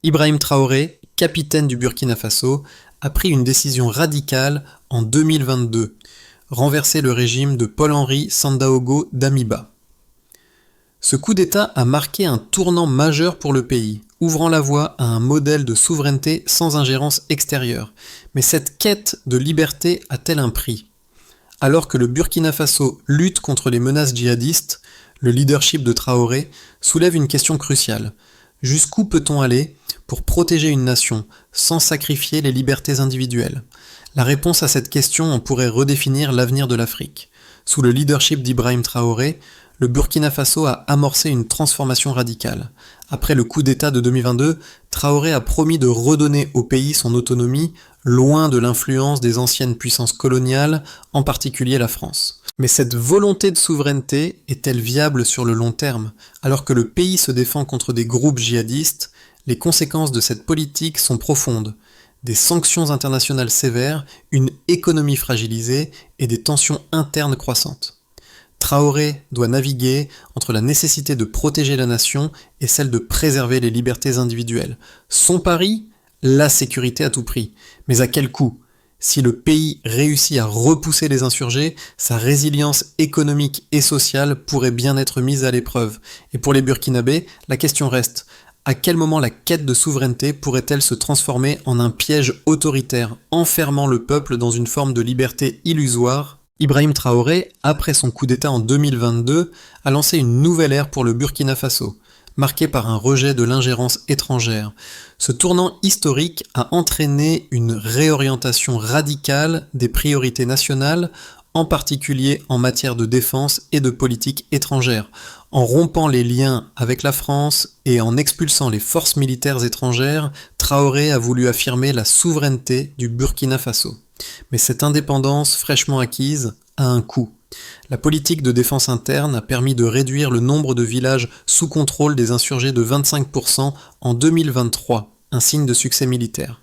Ibrahim Traoré, capitaine du Burkina Faso, a pris une décision radicale en 2022, renverser le régime de Paul-Henri Sandaogo Damiba. Ce coup d'État a marqué un tournant majeur pour le pays, ouvrant la voie à un modèle de souveraineté sans ingérence extérieure. Mais cette quête de liberté a-t-elle un prix ? Alors que le Burkina Faso lutte contre les menaces djihadistes, le leadership de Traoré soulève une question cruciale. Jusqu'où peut-on aller pour protéger une nation sans sacrifier les libertés individuelles ? La réponse à cette question en pourrait redéfinir l'avenir de l'Afrique. Sous le leadership d'Ibrahim Traoré, le Burkina Faso a amorcé une transformation radicale. Après le coup d'État de 2022, Traoré a promis de redonner au pays son autonomie, loin de l'influence des anciennes puissances coloniales, en particulier la France. Mais cette volonté de souveraineté est-elle viable sur le long terme ? Alors que le pays se défend contre des groupes djihadistes, les conséquences de cette politique sont profondes. Des sanctions internationales sévères, une économie fragilisée et des tensions internes croissantes. Traoré doit naviguer entre la nécessité de protéger la nation et celle de préserver les libertés individuelles. Son pari ? La sécurité à tout prix. Mais à quel coût ? Si le pays réussit à repousser les insurgés, sa résilience économique et sociale pourrait bien être mise à l'épreuve. Et pour les Burkinabés, la question reste, à quel moment la quête de souveraineté pourrait-elle se transformer en un piège autoritaire, enfermant le peuple dans une forme de liberté illusoire ? Ibrahim Traoré, après son coup d'État en 2022, a lancé une nouvelle ère pour le Burkina Faso, marquée par un rejet de l'ingérence étrangère. Ce tournant historique a entraîné une réorientation radicale des priorités nationales, en particulier en matière de défense et de politique étrangère. En rompant les liens avec la France et en expulsant les forces militaires étrangères, Traoré a voulu affirmer la souveraineté du Burkina Faso. Mais cette indépendance fraîchement acquise a un coût. La politique de défense interne a permis de réduire le nombre de villages sous contrôle des insurgés de 25% en 2023, un signe de succès militaire.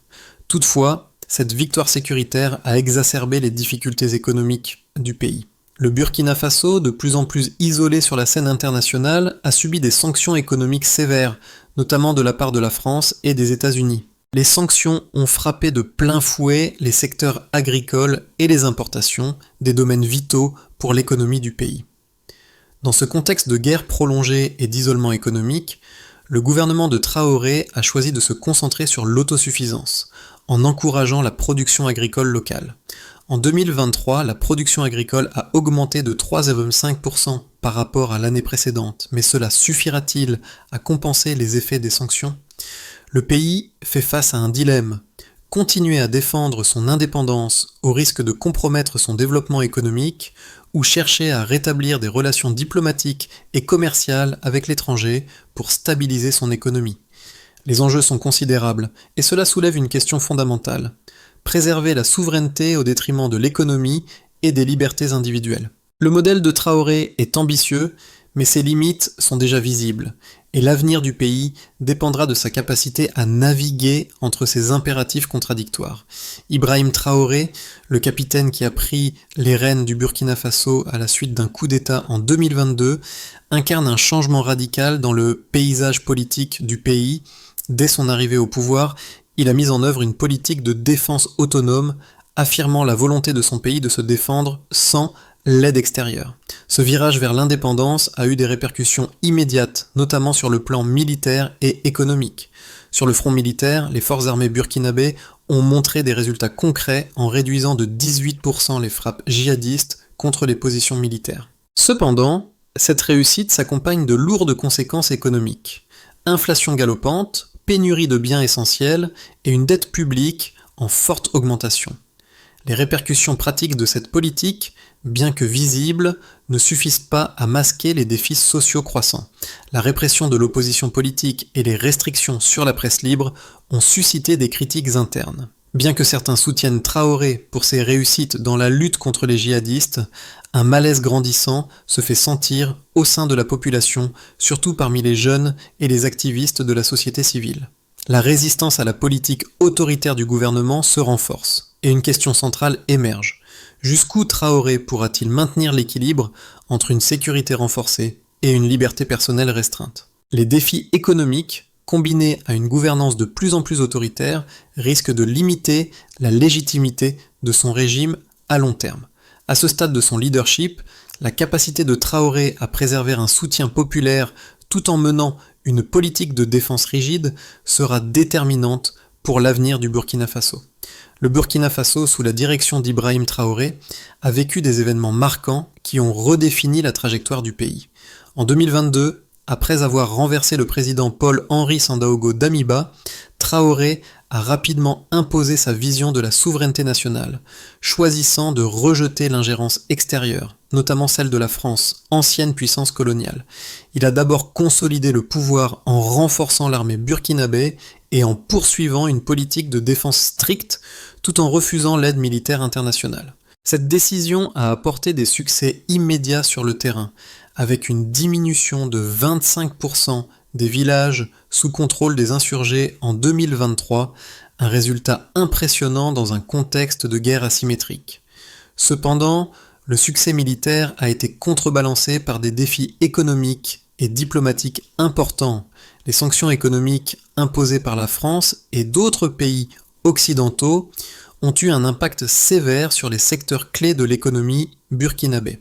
Toutefois, cette victoire sécuritaire a exacerbé les difficultés économiques du pays. Le Burkina Faso, de plus en plus isolé sur la scène internationale, a subi des sanctions économiques sévères, notamment de la part de la France et des États-Unis. Les sanctions ont frappé de plein fouet les secteurs agricoles et les importations, des domaines vitaux pour l'économie du pays. Dans ce contexte de guerre prolongée et d'isolement économique, le gouvernement de Traoré a choisi de se concentrer sur l'autosuffisance, en encourageant la production agricole locale. En 2023, la production agricole a augmenté de 3,5% par rapport à l'année précédente, mais cela suffira-t-il à compenser les effets des sanctions ? Le pays fait face à un dilemme. Continuer à défendre son indépendance au risque de compromettre son développement économique ou chercher à rétablir des relations diplomatiques et commerciales avec l'étranger pour stabiliser son économie. Les enjeux sont considérables et cela soulève une question fondamentale. Préserver la souveraineté au détriment de l'économie et des libertés individuelles. Le modèle de Traoré est ambitieux, mais ses limites sont déjà visibles, et l'avenir du pays dépendra de sa capacité à naviguer entre ces impératifs contradictoires. Ibrahim Traoré, le capitaine qui a pris les rênes du Burkina Faso à la suite d'un coup d'État en 2022, incarne un changement radical dans le paysage politique du pays. Dès son arrivée au pouvoir, il a mis en œuvre une politique de défense autonome, affirmant la volonté de son pays de se défendre sans l'aide extérieure. Ce virage vers l'indépendance a eu des répercussions immédiates, notamment sur le plan militaire et économique. Sur le front militaire, les forces armées burkinabées ont montré des résultats concrets en réduisant de 18% les frappes djihadistes contre les positions militaires. Cependant, cette réussite s'accompagne de lourdes conséquences économiques. Inflation galopante, pénurie de biens essentiels et une dette publique en forte augmentation. Les répercussions pratiques de cette politique, bien que visibles, ne suffisent pas à masquer les défis sociaux croissants. La répression de l'opposition politique et les restrictions sur la presse libre ont suscité des critiques internes. Bien que certains soutiennent Traoré pour ses réussites dans la lutte contre les djihadistes, un malaise grandissant se fait sentir au sein de la population, surtout parmi les jeunes et les activistes de la société civile. La résistance à la politique autoritaire du gouvernement se renforce, et une question centrale émerge. Jusqu'où Traoré pourra-t-il maintenir l'équilibre entre une sécurité renforcée et une liberté personnelle restreinte ? Les défis économiques combinée à une gouvernance de plus en plus autoritaire, risque de limiter la légitimité de son régime à long terme. À ce stade de son leadership, la capacité de Traoré à préserver un soutien populaire tout en menant une politique de défense rigide sera déterminante pour l'avenir du Burkina Faso. Le Burkina Faso, sous la direction d'Ibrahim Traoré, a vécu des événements marquants qui ont redéfini la trajectoire du pays. En 2022, après avoir renversé le président Paul-Henri Sandaogo Damiba, Traoré a rapidement imposé sa vision de la souveraineté nationale, choisissant de rejeter l'ingérence extérieure, notamment celle de la France, ancienne puissance coloniale. Il a d'abord consolidé le pouvoir en renforçant l'armée burkinabé et en poursuivant une politique de défense stricte, tout en refusant l'aide militaire internationale. Cette décision a apporté des succès immédiats sur le terrain, avec une diminution de 25% des villages sous contrôle des insurgés en 2023, un résultat impressionnant dans un contexte de guerre asymétrique. Cependant, le succès militaire a été contrebalancé par des défis économiques et diplomatiques importants. Les sanctions économiques imposées par la France et d'autres pays occidentaux ont eu un impact sévère sur les secteurs clés de l'économie burkinabé.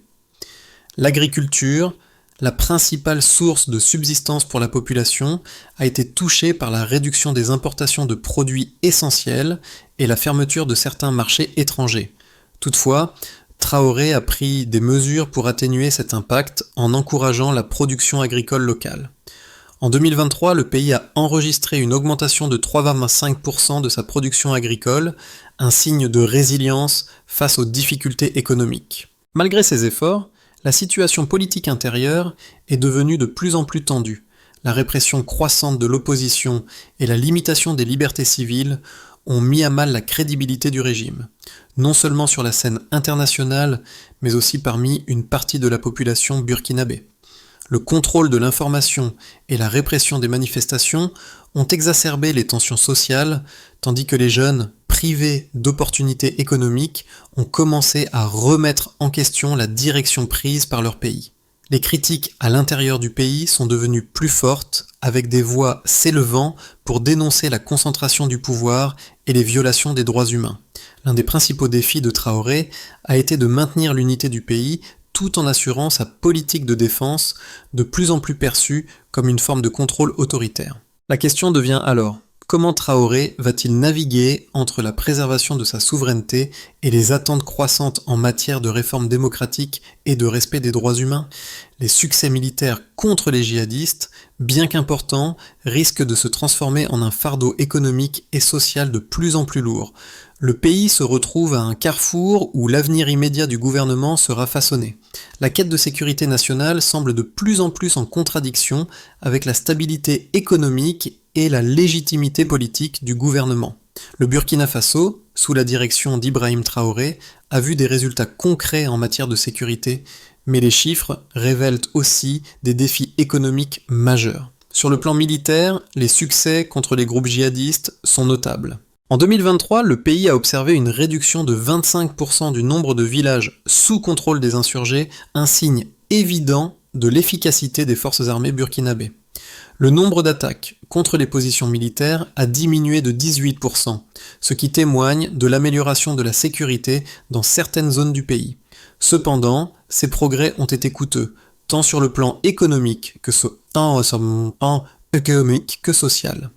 L'agriculture, la principale source de subsistance pour la population, a été touchée par la réduction des importations de produits essentiels et la fermeture de certains marchés étrangers. Toutefois, Traoré a pris des mesures pour atténuer cet impact en encourageant la production agricole locale. En 2023, le pays a enregistré une augmentation de 3,5% de sa production agricole, un signe de résilience face aux difficultés économiques. Malgré ces efforts, la situation politique intérieure est devenue de plus en plus tendue. La répression croissante de l'opposition et la limitation des libertés civiles ont mis à mal la crédibilité du régime, non seulement sur la scène internationale, mais aussi parmi une partie de la population burkinabé. Le contrôle de l'information et la répression des manifestations ont exacerbé les tensions sociales, tandis que les jeunes, privés d'opportunités économiques, ont commencé à remettre en question la direction prise par leur pays. Les critiques à l'intérieur du pays sont devenues plus fortes, avec des voix s'élevant pour dénoncer la concentration du pouvoir et les violations des droits humains. L'un des principaux défis de Traoré a été de maintenir l'unité du pays tout en assurant sa politique de défense, de plus en plus perçue comme une forme de contrôle autoritaire. La question devient alors: comment Traoré va-t-il naviguer entre la préservation de sa souveraineté et les attentes croissantes en matière de réforme démocratique et de respect des droits humains? Les succès militaires contre les djihadistes, bien qu'importants, risquent de se transformer en un fardeau économique et social de plus en plus lourd. Le pays se retrouve à un carrefour où l'avenir immédiat du gouvernement sera façonné. La quête de sécurité nationale semble de plus en plus en contradiction avec la stabilité économique et la légitimité politique du gouvernement. Le Burkina Faso, sous la direction d'Ibrahim Traoré, a vu des résultats concrets en matière de sécurité, mais les chiffres révèlent aussi des défis économiques majeurs. Sur le plan militaire, les succès contre les groupes djihadistes sont notables. En 2023, le pays a observé une réduction de 25% du nombre de villages sous contrôle des insurgés, un signe évident de l'efficacité des forces armées burkinabées. Le nombre d'attaques contre les positions militaires a diminué de 18%, ce qui témoigne de l'amélioration de la sécurité dans certaines zones du pays. Cependant, ces progrès ont été coûteux, tant sur le plan économique que social.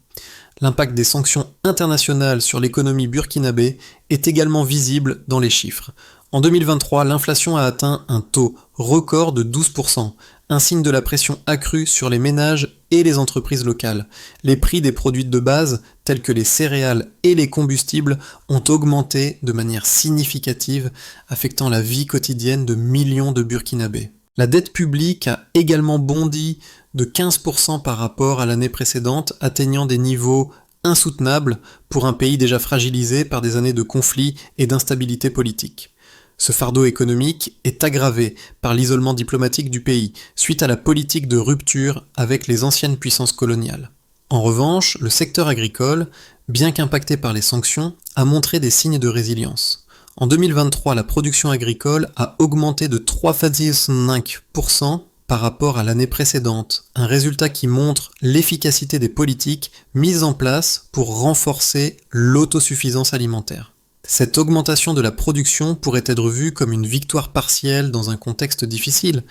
L'impact des sanctions internationales sur l'économie burkinabé est également visible dans les chiffres. En 2023, l'inflation a atteint un taux record de 12%, un signe de la pression accrue sur les ménages et les entreprises locales. Les prix des produits de base, tels que les céréales et les combustibles, ont augmenté de manière significative, affectant la vie quotidienne de millions de Burkinabés. La dette publique a également bondi de 15% par rapport à l'année précédente, atteignant des niveaux insoutenables pour un pays déjà fragilisé par des années de conflits et d'instabilité politique. Ce fardeau économique est aggravé par l'isolement diplomatique du pays, suite à la politique de rupture avec les anciennes puissances coloniales. En revanche, le secteur agricole, bien qu'impacté par les sanctions, a montré des signes de résilience. En 2023, la production agricole a augmenté de 3,5% par rapport à l'année précédente, un résultat qui montre l'efficacité des politiques mises en place pour renforcer l'autosuffisance alimentaire. Cette augmentation de la production pourrait être vue comme une victoire partielle dans un contexte difficile,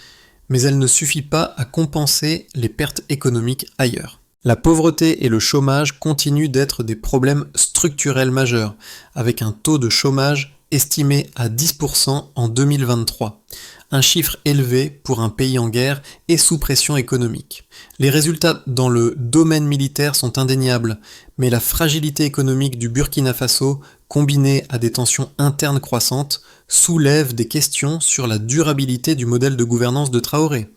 mais elle ne suffit pas à compenser les pertes économiques ailleurs. La pauvreté et le chômage continuent d'être des problèmes structurels majeurs, avec un taux de chômage estimé à 10% en 2023, un chiffre élevé pour un pays en guerre et sous pression économique. Les résultats dans le domaine militaire sont indéniables, mais la fragilité économique du Burkina Faso, combinée à des tensions internes croissantes, soulève des questions sur la durabilité du modèle de gouvernance de Traoré.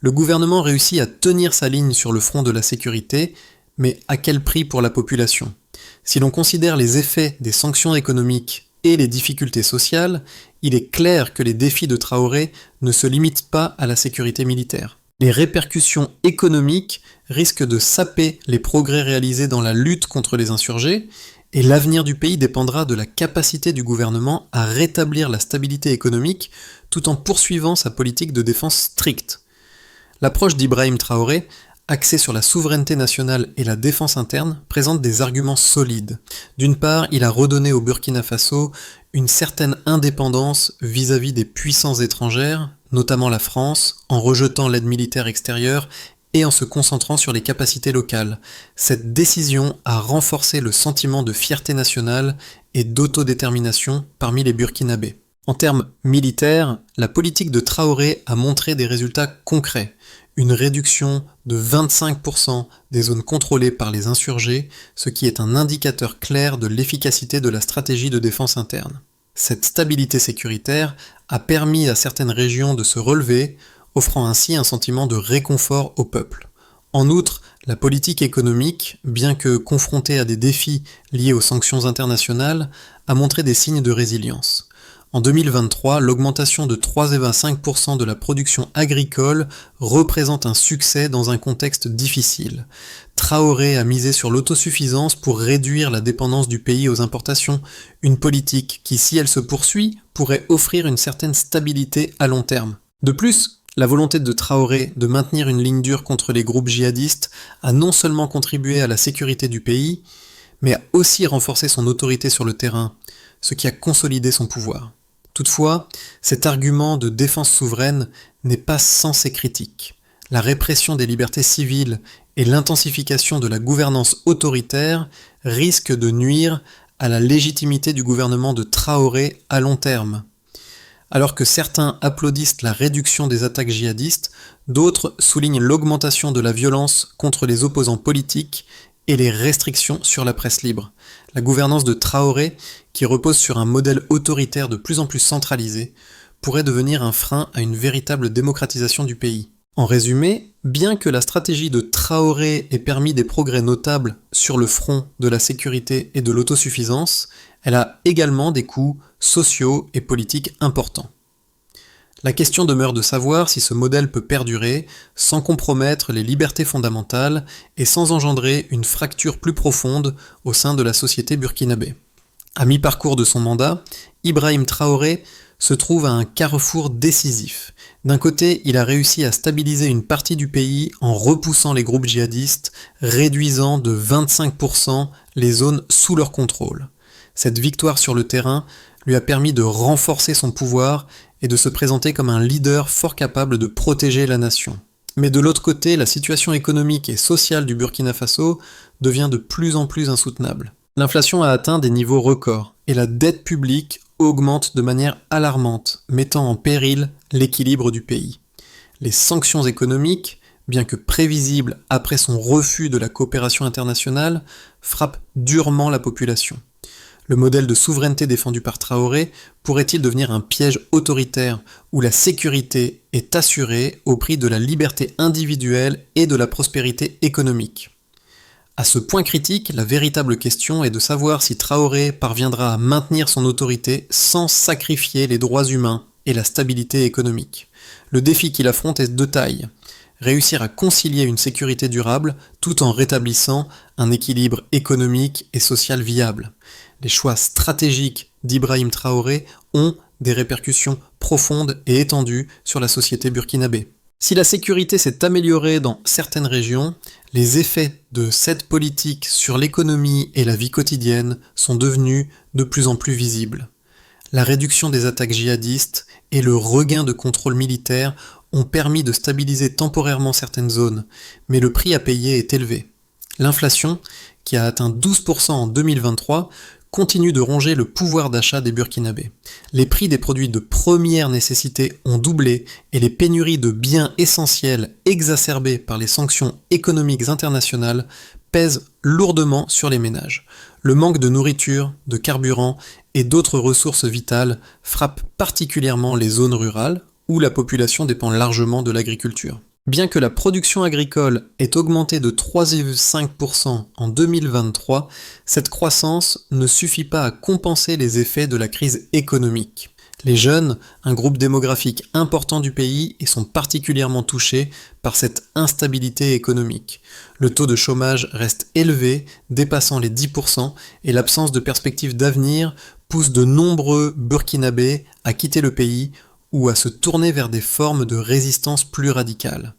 Le gouvernement réussit à tenir sa ligne sur le front de la sécurité, mais à quel prix pour la population ? Si l'on considère les effets des sanctions économiques et les difficultés sociales, il est clair que les défis de Traoré ne se limitent pas à la sécurité militaire. Les répercussions économiques risquent de saper les progrès réalisés dans la lutte contre les insurgés, et l'avenir du pays dépendra de la capacité du gouvernement à rétablir la stabilité économique tout en poursuivant sa politique de défense stricte. L'approche d'Ibrahim Traoré, axée sur la souveraineté nationale et la défense interne, présente des arguments solides. D'une part, il a redonné au Burkina Faso une certaine indépendance vis-à-vis des puissances étrangères, notamment la France, en rejetant l'aide militaire extérieure et en se concentrant sur les capacités locales. Cette décision a renforcé le sentiment de fierté nationale et d'autodétermination parmi les Burkinabés. En termes militaires, la politique de Traoré a montré des résultats concrets. Une réduction de 25% des zones contrôlées par les insurgés, ce qui est un indicateur clair de l'efficacité de la stratégie de défense interne. Cette stabilité sécuritaire a permis à certaines régions de se relever, offrant ainsi un sentiment de réconfort au peuple. En outre, la politique économique, bien que confrontée à des défis liés aux sanctions internationales, a montré des signes de résilience. En 2023, l'augmentation de 3,25% de la production agricole représente un succès dans un contexte difficile. Traoré a misé sur l'autosuffisance pour réduire la dépendance du pays aux importations, une politique qui, si elle se poursuit, pourrait offrir une certaine stabilité à long terme. De plus, la volonté de Traoré de maintenir une ligne dure contre les groupes djihadistes a non seulement contribué à la sécurité du pays, mais a aussi renforcé son autorité sur le terrain, ce qui a consolidé son pouvoir. Toutefois, cet argument de défense souveraine n'est pas sans ses critiques. La répression des libertés civiles et l'intensification de la gouvernance autoritaire risquent de nuire à la légitimité du gouvernement de Traoré à long terme. Alors que certains applaudissent la réduction des attaques djihadistes, d'autres soulignent l'augmentation de la violence contre les opposants politiques et les restrictions sur la presse libre. La gouvernance de Traoré, qui repose sur un modèle autoritaire de plus en plus centralisé, pourrait devenir un frein à une véritable démocratisation du pays. En résumé, bien que la stratégie de Traoré ait permis des progrès notables sur le front de la sécurité et de l'autosuffisance, elle a également des coûts sociaux et politiques importants. La question demeure de savoir si ce modèle peut perdurer sans compromettre les libertés fondamentales et sans engendrer une fracture plus profonde au sein de la société burkinabé. À mi-parcours de son mandat, Ibrahim Traoré se trouve à un carrefour décisif. D'un côté, il a réussi à stabiliser une partie du pays en repoussant les groupes djihadistes, réduisant de 25% les zones sous leur contrôle. Cette victoire sur le terrain lui a permis de renforcer son pouvoir et de se présenter comme un leader fort capable de protéger la nation. Mais de l'autre côté, la situation économique et sociale du Burkina Faso devient de plus en plus insoutenable. L'inflation a atteint des niveaux records et la dette publique augmente de manière alarmante, mettant en péril l'équilibre du pays. Les sanctions économiques, bien que prévisibles après son refus de la coopération internationale, frappent durement la population. Le modèle de souveraineté défendu par Traoré pourrait-il devenir un piège autoritaire où la sécurité est assurée au prix de la liberté individuelle et de la prospérité économique ? À ce point critique, la véritable question est de savoir si Traoré parviendra à maintenir son autorité sans sacrifier les droits humains et la stabilité économique. Le défi qu'il affronte est de taille. Réussir à concilier une sécurité durable tout en rétablissant un équilibre économique et social viable. Les choix stratégiques d'Ibrahim Traoré ont des répercussions profondes et étendues sur la société burkinabé. Si la sécurité s'est améliorée dans certaines régions, les effets de cette politique sur l'économie et la vie quotidienne sont devenus de plus en plus visibles. La réduction des attaques djihadistes et le regain de contrôle militaire ont permis de stabiliser temporairement certaines zones, mais le prix à payer est élevé. L'inflation, qui a atteint 12% en 2023, continue de ronger le pouvoir d'achat des Burkinabés. Les prix des produits de première nécessité ont doublé et les pénuries de biens essentiels exacerbées par les sanctions économiques internationales pèsent lourdement sur les ménages. Le manque de nourriture, de carburant et d'autres ressources vitales frappe particulièrement les zones rurales où la population dépend largement de l'agriculture. Bien que la production agricole ait augmenté de 3,5% en 2023, cette croissance ne suffit pas à compenser les effets de la crise économique. Les jeunes, un groupe démographique important du pays, et sont particulièrement touchés par cette instabilité économique. Le taux de chômage reste élevé, dépassant les 10%, et l'absence de perspectives d'avenir pousse de nombreux Burkinabés à quitter le pays ou à se tourner vers des formes de résistance plus radicales.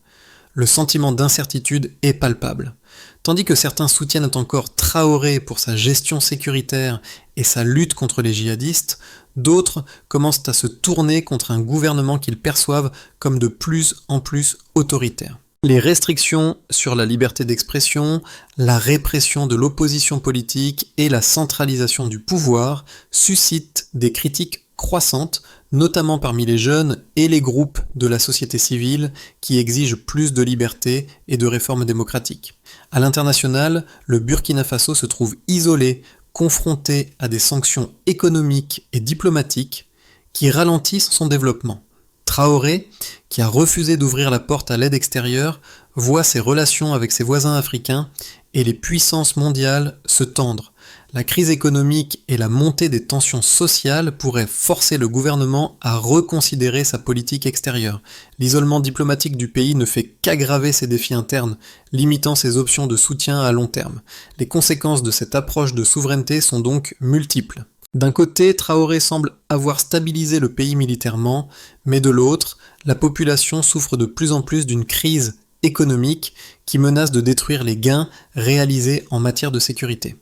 Le sentiment d'incertitude est palpable. Tandis que certains soutiennent encore Traoré pour sa gestion sécuritaire et sa lutte contre les djihadistes, d'autres commencent à se tourner contre un gouvernement qu'ils perçoivent comme de plus en plus autoritaire. Les restrictions sur la liberté d'expression, la répression de l'opposition politique et la centralisation du pouvoir suscitent des critiques croissantes, notamment parmi les jeunes et les groupes de la société civile qui exigent plus de liberté et de réformes démocratiques. À l'international, le Burkina Faso se trouve isolé, confronté à des sanctions économiques et diplomatiques qui ralentissent son développement. Traoré, qui a refusé d'ouvrir la porte à l'aide extérieure, voit ses relations avec ses voisins africains et les puissances mondiales se tendre. La crise économique et la montée des tensions sociales pourraient forcer le gouvernement à reconsidérer sa politique extérieure. L'isolement diplomatique du pays ne fait qu'aggraver ses défis internes, limitant ses options de soutien à long terme. Les conséquences de cette approche de souveraineté sont donc multiples. D'un côté, Traoré semble avoir stabilisé le pays militairement, mais de l'autre, la population souffre de plus en plus d'une crise économique qui menace de détruire les gains réalisés en matière de sécurité.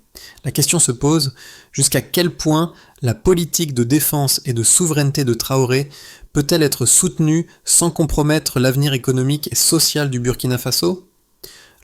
La question se pose, jusqu'à quel point la politique de défense et de souveraineté de Traoré peut-elle être soutenue sans compromettre l'avenir économique et social du Burkina Faso ?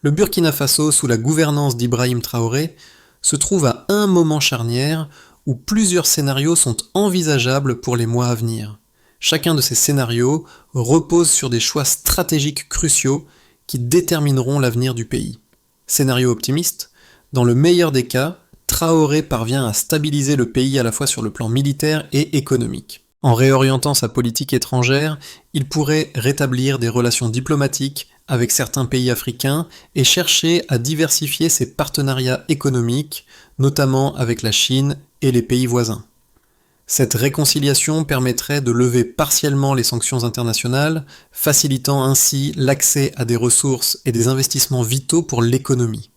Le Burkina Faso, sous la gouvernance d'Ibrahim Traoré, se trouve à un moment charnière où plusieurs scénarios sont envisageables pour les mois à venir. Chacun de ces scénarios repose sur des choix stratégiques cruciaux qui détermineront l'avenir du pays. Scénario optimiste, dans le meilleur des cas, Traoré parvient à stabiliser le pays à la fois sur le plan militaire et économique. En réorientant sa politique étrangère, il pourrait rétablir des relations diplomatiques avec certains pays africains et chercher à diversifier ses partenariats économiques, notamment avec la Chine et les pays voisins. Cette réconciliation permettrait de lever partiellement les sanctions internationales, facilitant ainsi l'accès à des ressources et des investissements vitaux pour l'économie.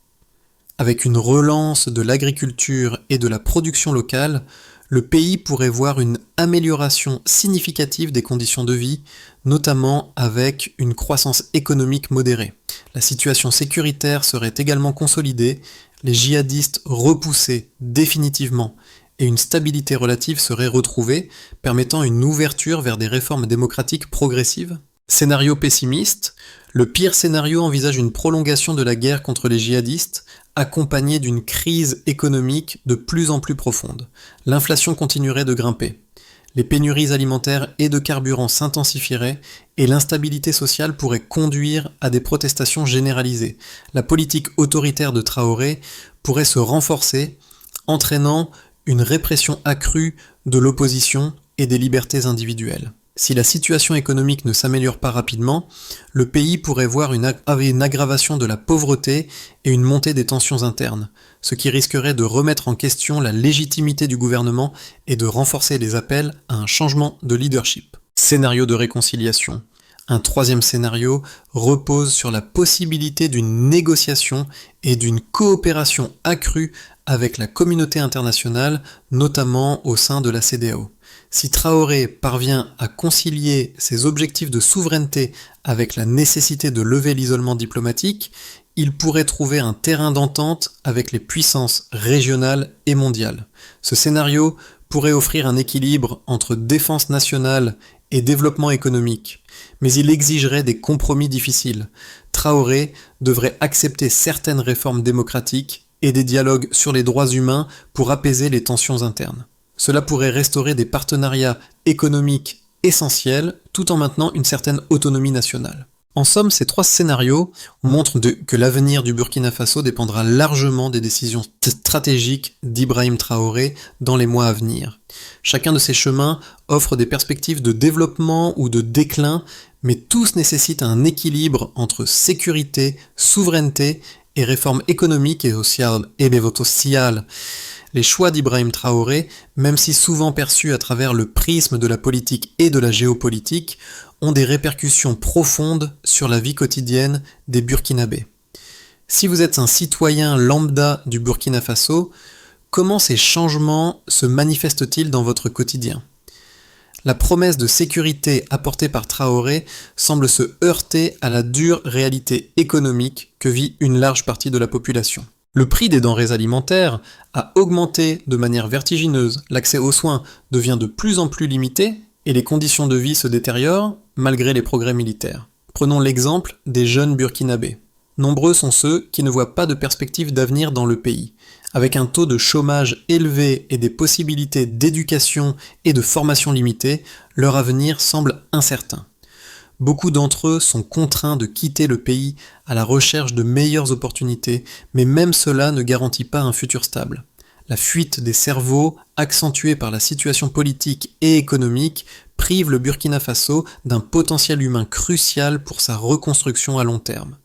Avec une relance de l'agriculture et de la production locale, le pays pourrait voir une amélioration significative des conditions de vie, notamment avec une croissance économique modérée. La situation sécuritaire serait également consolidée, les djihadistes repoussés définitivement et une stabilité relative serait retrouvée, permettant une ouverture vers des réformes démocratiques progressives. Scénario pessimiste, le pire scénario envisage une prolongation de la guerre contre les djihadistes, accompagnée d'une crise économique de plus en plus profonde. L'inflation continuerait de grimper. Les pénuries alimentaires et de carburant s'intensifieraient et l'instabilité sociale pourrait conduire à des protestations généralisées. La politique autoritaire de Traoré pourrait se renforcer, entraînant une répression accrue de l'opposition et des libertés individuelles. Si la situation économique ne s'améliore pas rapidement, le pays pourrait voir une aggravation de la pauvreté et une montée des tensions internes, ce qui risquerait de remettre en question la légitimité du gouvernement et de renforcer les appels à un changement de leadership. Scénario de réconciliation. Un troisième scénario repose sur la possibilité d'une négociation et d'une coopération accrue avec la communauté internationale, notamment au sein de la CEDEAO. Si Traoré parvient à concilier ses objectifs de souveraineté avec la nécessité de lever l'isolement diplomatique, il pourrait trouver un terrain d'entente avec les puissances régionales et mondiales. Ce scénario pourrait offrir un équilibre entre défense nationale et développement économique, mais il exigerait des compromis difficiles. Traoré devrait accepter certaines réformes démocratiques et des dialogues sur les droits humains pour apaiser les tensions internes. Cela pourrait restaurer des partenariats économiques essentiels tout en maintenant une certaine autonomie nationale. En somme, ces trois scénarios montrent que l'avenir du Burkina Faso dépendra largement des décisions stratégiques d'Ibrahim Traoré dans les mois à venir. Chacun de ces chemins offre des perspectives de développement ou de déclin, mais tous nécessitent un équilibre entre sécurité, souveraineté et réformes économiques et sociales. Les choix d'Ibrahim Traoré, même si souvent perçus à travers le prisme de la politique et de la géopolitique, ont des répercussions profondes sur la vie quotidienne des Burkinabés. Si vous êtes un citoyen lambda du Burkina Faso, comment ces changements se manifestent-ils dans votre quotidien ? La promesse de sécurité apportée par Traoré semble se heurter à la dure réalité économique que vit une large partie de la population. Le prix des denrées alimentaires a augmenté de manière vertigineuse, l'accès aux soins devient de plus en plus limité et les conditions de vie se détériorent malgré les progrès militaires. Prenons l'exemple des jeunes burkinabés. Nombreux sont ceux qui ne voient pas de perspective d'avenir dans le pays. Avec un taux de chômage élevé et des possibilités d'éducation et de formation limitées, leur avenir semble incertain. Beaucoup d'entre eux sont contraints de quitter le pays à la recherche de meilleures opportunités, mais même cela ne garantit pas un futur stable. La fuite des cerveaux, accentuée par la situation politique et économique, prive le Burkina Faso d'un potentiel humain crucial pour sa reconstruction à long terme.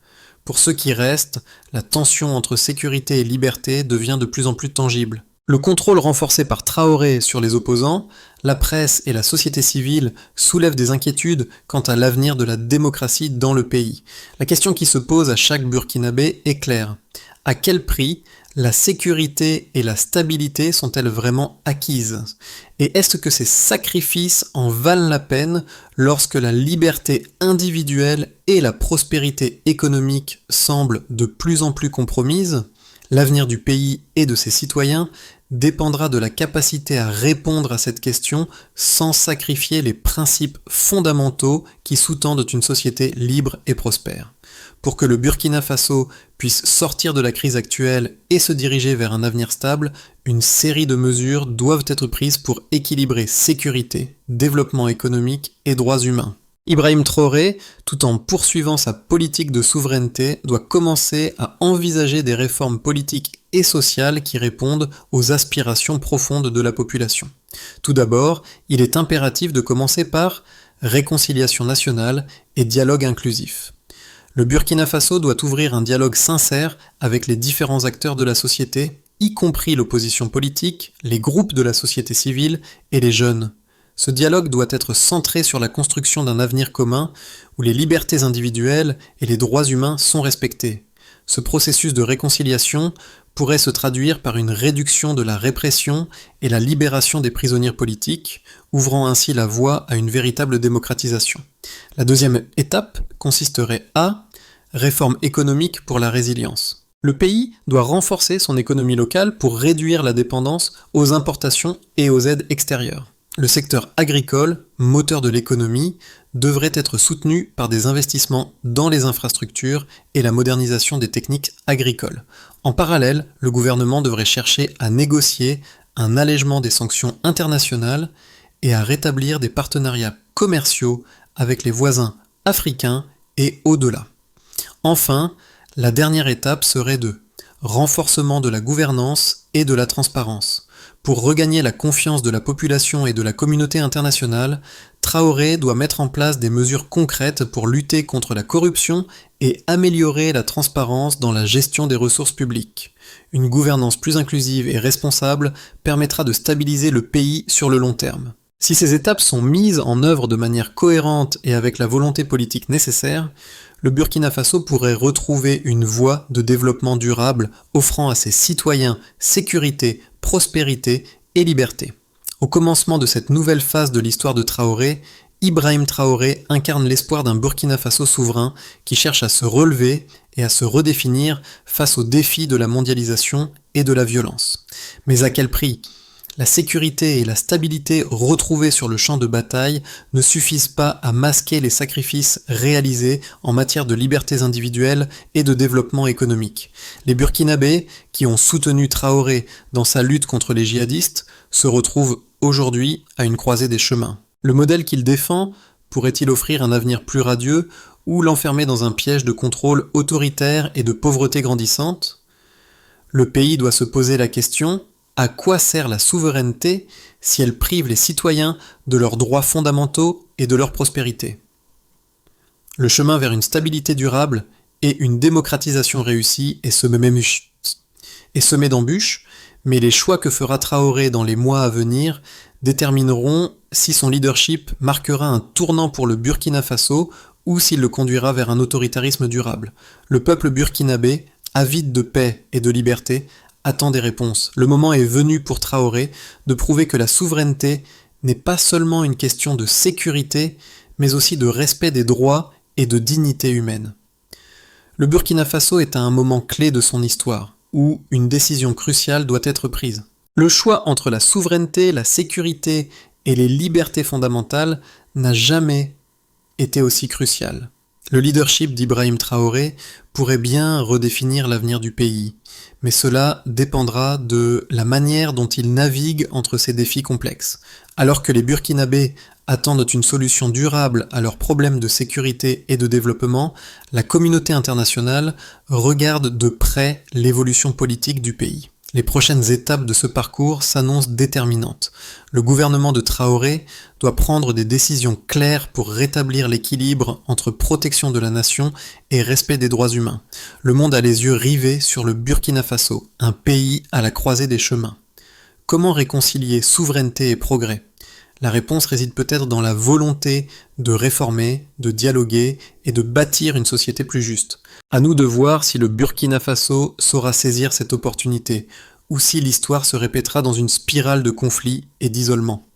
Pour ceux qui restent, la tension entre sécurité et liberté devient de plus en plus tangible. Le contrôle renforcé par Traoré sur les opposants, la presse et la société civile soulèvent des inquiétudes quant à l'avenir de la démocratie dans le pays. La question qui se pose à chaque Burkinabé est claire. À quel prix la sécurité et la stabilité sont-elles vraiment acquises ? Et est-ce que ces sacrifices en valent la peine lorsque la liberté individuelle et la prospérité économique semblent de plus en plus compromises ? L'avenir du pays et de ses citoyens dépendra de la capacité à répondre à cette question sans sacrifier les principes fondamentaux qui sous-tendent une société libre et prospère. Pour que le Burkina Faso puisse sortir de la crise actuelle et se diriger vers un avenir stable, une série de mesures doivent être prises pour équilibrer sécurité, développement économique et droits humains. Ibrahim Traoré, tout en poursuivant sa politique de souveraineté, doit commencer à envisager des réformes politiques et sociales qui répondent aux aspirations profondes de la population. Tout d'abord, il est impératif de commencer par réconciliation nationale et dialogue inclusif. Le Burkina Faso doit ouvrir un dialogue sincère avec les différents acteurs de la société, y compris l'opposition politique, les groupes de la société civile et les jeunes. Ce dialogue doit être centré sur la construction d'un avenir commun où les libertés individuelles et les droits humains sont respectés. Ce processus de réconciliation pourrait se traduire par une réduction de la répression et la libération des prisonniers politiques, ouvrant ainsi la voie à une véritable démocratisation. La deuxième étape consisterait à réforme économique pour la résilience. Le pays doit renforcer son économie locale pour réduire la dépendance aux importations et aux aides extérieures. Le secteur agricole, moteur de l'économie, devrait être soutenu par des investissements dans les infrastructures et la modernisation des techniques agricoles. En parallèle, le gouvernement devrait chercher à négocier un allègement des sanctions internationales et à rétablir des partenariats commerciaux avec les voisins africains et au-delà. Enfin, la dernière étape serait de renforcement de la gouvernance et de la transparence. Pour regagner la confiance de la population et de la communauté internationale, Traoré doit mettre en place des mesures concrètes pour lutter contre la corruption et améliorer la transparence dans la gestion des ressources publiques. Une gouvernance plus inclusive et responsable permettra de stabiliser le pays sur le long terme. Si ces étapes sont mises en œuvre de manière cohérente et avec la volonté politique nécessaire, le Burkina Faso pourrait retrouver une voie de développement durable offrant à ses citoyens sécurité, prospérité et liberté. Au commencement de cette nouvelle phase de l'histoire de Traoré, Ibrahim Traoré incarne l'espoir d'un Burkina Faso souverain qui cherche à se relever et à se redéfinir face aux défis de la mondialisation et de la violence. Mais à quel prix ? La sécurité et la stabilité retrouvées sur le champ de bataille ne suffisent pas à masquer les sacrifices réalisés en matière de libertés individuelles et de développement économique. Les Burkinabés, qui ont soutenu Traoré dans sa lutte contre les djihadistes, se retrouvent aujourd'hui à une croisée des chemins. Le modèle qu'il défend pourrait-il offrir un avenir plus radieux ou l'enfermer dans un piège de contrôle autoritaire et de pauvreté grandissante ? Le pays doit se poser la question: à quoi sert la souveraineté si elle prive les citoyens de leurs droits fondamentaux et de leur prospérité ? Le chemin vers une stabilité durable et une démocratisation réussie est semé d'embûches, mais les choix que fera Traoré dans les mois à venir détermineront si son leadership marquera un tournant pour le Burkina Faso ou s'il le conduira vers un autoritarisme durable. Le peuple burkinabé, avide de paix et de liberté, attend des réponses. Le moment est venu pour Traoré de prouver que la souveraineté n'est pas seulement une question de sécurité, mais aussi de respect des droits et de dignité humaine. Le Burkina Faso est à un moment clé de son histoire, où une décision cruciale doit être prise. Le choix entre la souveraineté, la sécurité et les libertés fondamentales n'a jamais été aussi crucial. Le leadership d'Ibrahim Traoré pourrait bien redéfinir l'avenir du pays, mais cela dépendra de la manière dont il navigue entre ces défis complexes. Alors que les Burkinabés attendent une solution durable à leurs problèmes de sécurité et de développement, la communauté internationale regarde de près l'évolution politique du pays. Les prochaines étapes de ce parcours s'annoncent déterminantes. Le gouvernement de Traoré doit prendre des décisions claires pour rétablir l'équilibre entre protection de la nation et respect des droits humains. Le monde a les yeux rivés sur le Burkina Faso, un pays à la croisée des chemins. Comment réconcilier souveraineté et progrès ? La réponse réside peut-être dans la volonté de réformer, de dialoguer et de bâtir une société plus juste. À nous de voir si le Burkina Faso saura saisir cette opportunité, ou si l'histoire se répétera dans une spirale de conflits et d'isolement.